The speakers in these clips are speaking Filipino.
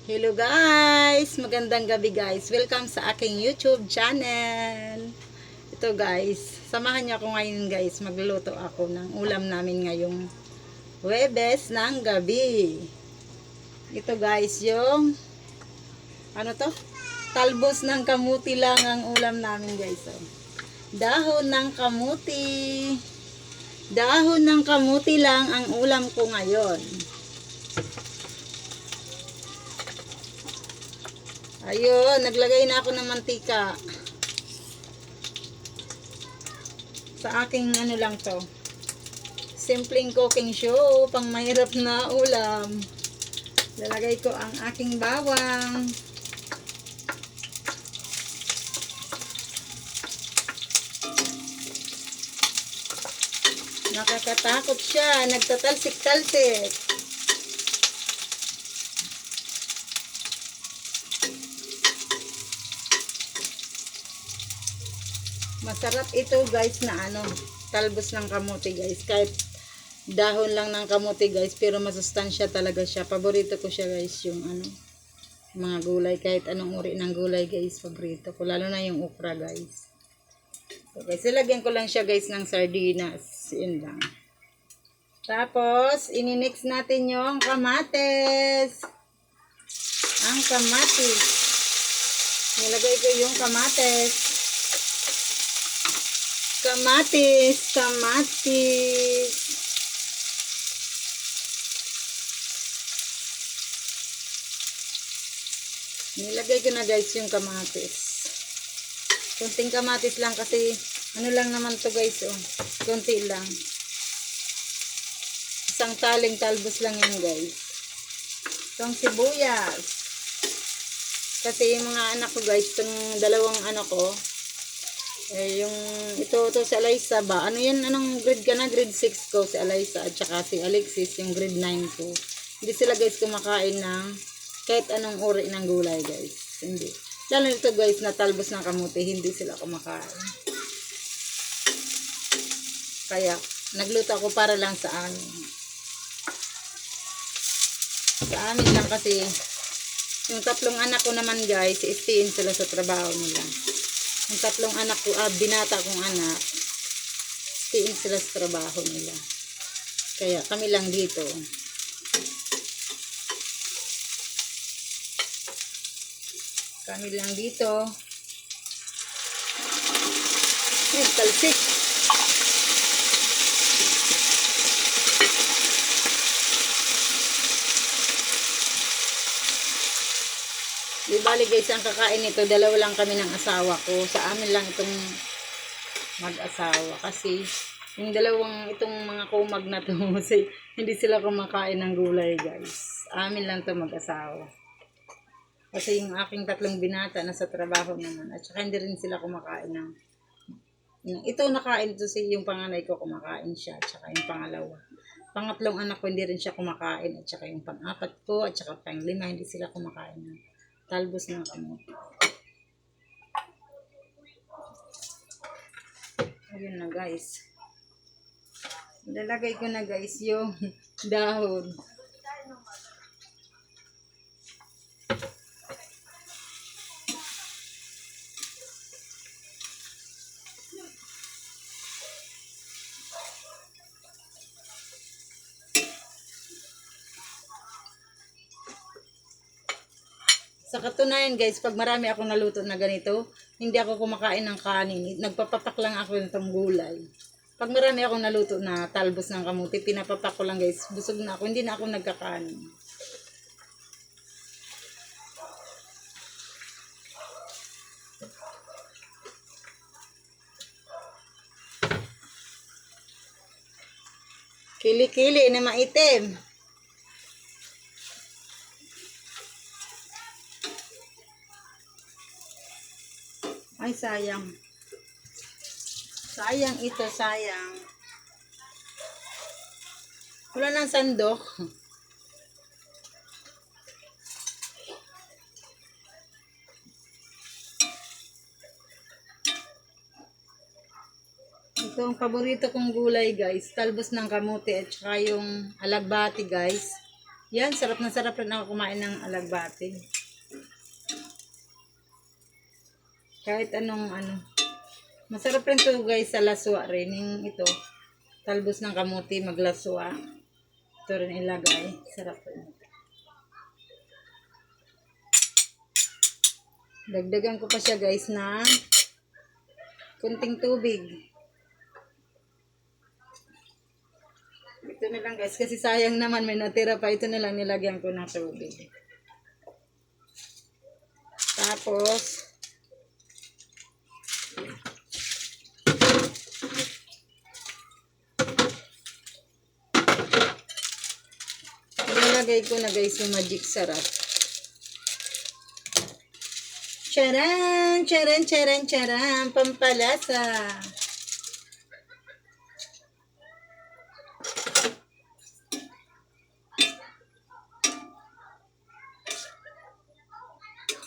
Hello guys! Magandang gabi guys. Welcome sa aking YouTube channel. Ito guys, samahan niyo ako ngayon guys. Magluluto ako ng ulam namin ngayong Huwebes ng gabi. Ito guys, yung ano to? Talbos ng kamuti lang ang ulam namin guys. Oh. Dahon ng kamuti. Dahon ng kamuti lang ang ulam ko ngayon. Ayun, naglagay na ako ng mantika. Sa aking ano lang to. Simpleng cooking show, pang mahirap na ulam. Lalagay ko ang aking bawang. Nakakatakot siya, nagtatalsik-talsik. Masarap ito guys na ano, talbos ng kamote guys. Kahit dahon lang ng kamote guys, pero masustansya talaga siya. Paborito ko siya guys, yung ano, mga gulay. Kahit anong uri ng gulay guys, paborito ko. Lalo na yung okra guys. So guys, ilagyan ko lang siya guys ng sardinas. Yun lang. Tapos, ininix natin yung kamates. Ang kamatis. Nilagay ko yung kamates. Kamatis. Nilagay ko na guys yung kamatis. Kunting kamatis lang kasi ano lang naman to guys oh. Kunti lang. Isang taling talbos lang yun guys. Itong sibuyas. Kasi yung mga anak ko guys, itong dalawang anak ko, yung ito si Alaysa ba? Ano yan? Anong grade ka na? Grade 6 ko si Alaysa at saka si Alexis yung grade 9 ko. Hindi sila guys kumakain ng kahit anong uri ng gulay guys. Hindi. Lalo nito guys na talbos ng kamote, hindi sila kumakain. Kaya nagluto ako para lang sa amin. Sa amin lang kasi yung tatlong anak ko naman guys, istiin sila sa trabaho nila. Yung tatlong anak ko, binata kong anak, tiin sila sa trabaho nila. Kaya kami lang dito. Kami lang dito. Talsik. Di bali guys, ang kakain nito, dalawa lang kami ng asawa ko. Sa amin lang itong mag-asawa. Kasi yung dalawang itong mga kumag na to, hindi sila kumakain ng gulay guys. Amin lang to mag-asawa. Kasi yung aking tatlong binata nasa trabaho naman. At saka hindi rin sila kumakain ng ito nakain to si yung panganay ko kumakain siya. At saka yung pangalawa. Pangatlong anak ko hindi rin siya kumakain. At saka yung pang-apat ko at saka pang-lima hindi sila kumakain ng talbos ng kamote. Ayun na guys. Ilalagay ko na guys yung dahon. Sa katunayan guys, pag marami akong naluto na ganito, hindi ako kumakain ng kanin. Nagpapapak lang ako nitong gulay. Pag marami akong naluto na talbos ng kamuti, pinapapak ko lang guys. Busog na ako, hindi na ako nagkakanin. Kili-kili na maitim. Ay, sayang. Sayang ito, sayang. Wala nang sandok. Ito ang paborito kong gulay guys. Talbos ng kamote at saka yung alagbati guys. Yan, sarap na sarap rin ako kumain ng alagbati. Kahit anong ano. Masarap rin to guys sa laswa rin. Yung ito, talbos ng kamuti, maglaswa. Ito rin ilagay. Sarap rin. Dagdagan ko pa siya guys na kunting tubig. Ito na lang guys, kasi sayang naman may natira pa. Ito na lang nilagyan ko ng tubig. Tapos, nilagay ko na guys yung magic sarap. Charan! Charan! Charan! Charan! Pampalasa!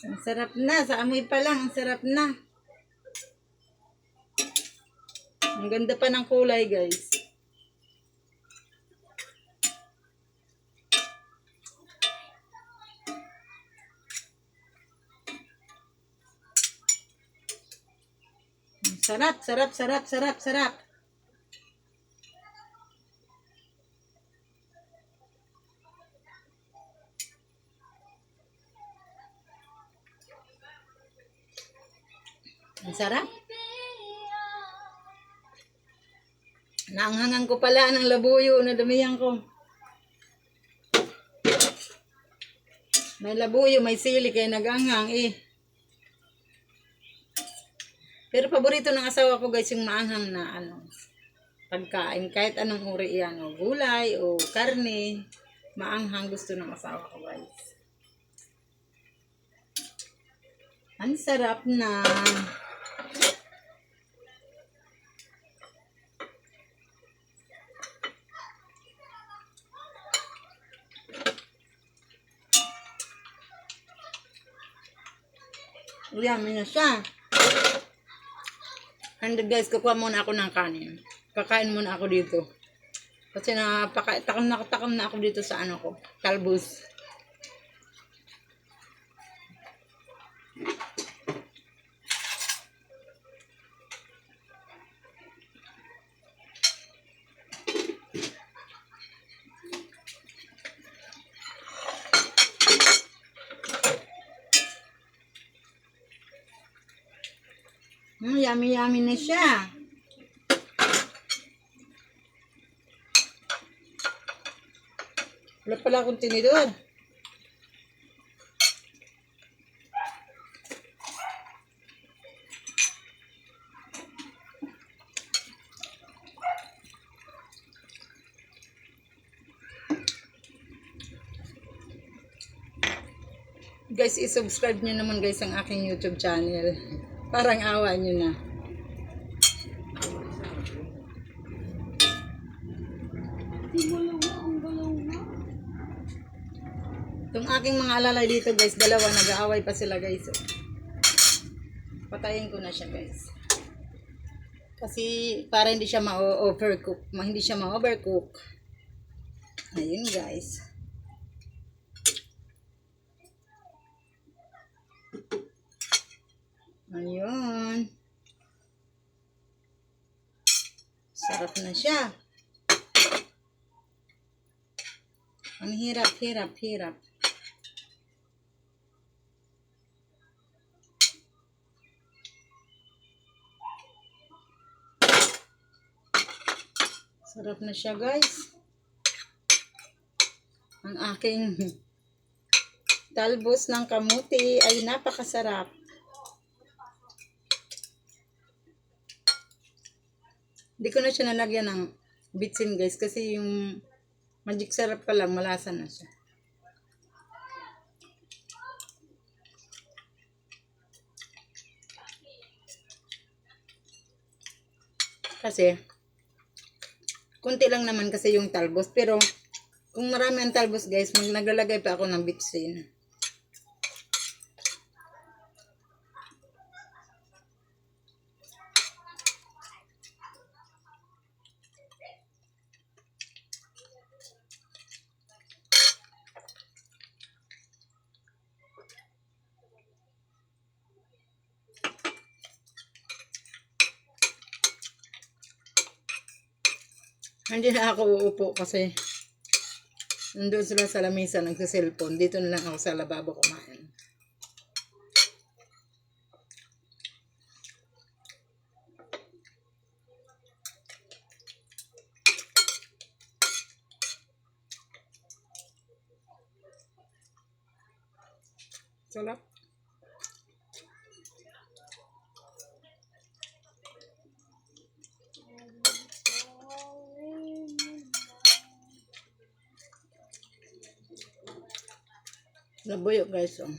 Ang sarap na. Sa amoy pa lang, ang sarap na. Ang ganda pa ng kulay, guys. Sarap, sarap, sarap, sarap, sarap. Ang sarap. Naanghangan ko pala ng labuyo na damihan ko. May labuyo, may sili, kaya naganghang eh. Pero paborito ng asawa ko guys yung maanghang na ano, pagkain. Kahit anong uri yan, o gulay o karne, maanghang gusto ng asawa ko guys. Ang sarap na. Yummy na siya. And guys, kukuha muna ako ng kanin. Kakain muna ako dito. Kasi takam na ako dito sa ano ko, talbos. Yummy yummy na siya. Wala pala akong tinidor. Guys, i-subscribe nyo naman guys ang aking YouTube channel. Parang awa nyo na. Itong aking mga alalay dito guys, dalawa, nag-aaway pa sila guys. Patayin ko na siya guys. Kasi para hindi siya ma-overcook. Hindi siya ma-overcook. Ayun guys. Ayun. Sarap na siya. Ang hirap, hirap, hirap. Sarap na siya guys. Ang aking talbos ng kamuti ay napakasarap. Hindi ko na siya nalagyan ng bitsin guys kasi yung magic sarap pa lang, malasa na siya. Kasi kunti lang naman kasi yung talbos, pero kung marami ang talbos guys, naglalagay pa ako ng bitsin. Hindi na ako uupo kasi nandun sila sa lamesa nagsa-cellphone. Dito na lang ako sa lababo kumain. Sarap. Nabuyo guys. Oh.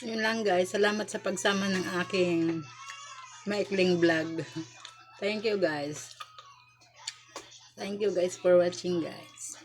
Yun lang guys. Salamat sa pagsama ng aking maikling vlog. Thank you guys. Thank you guys for watching guys.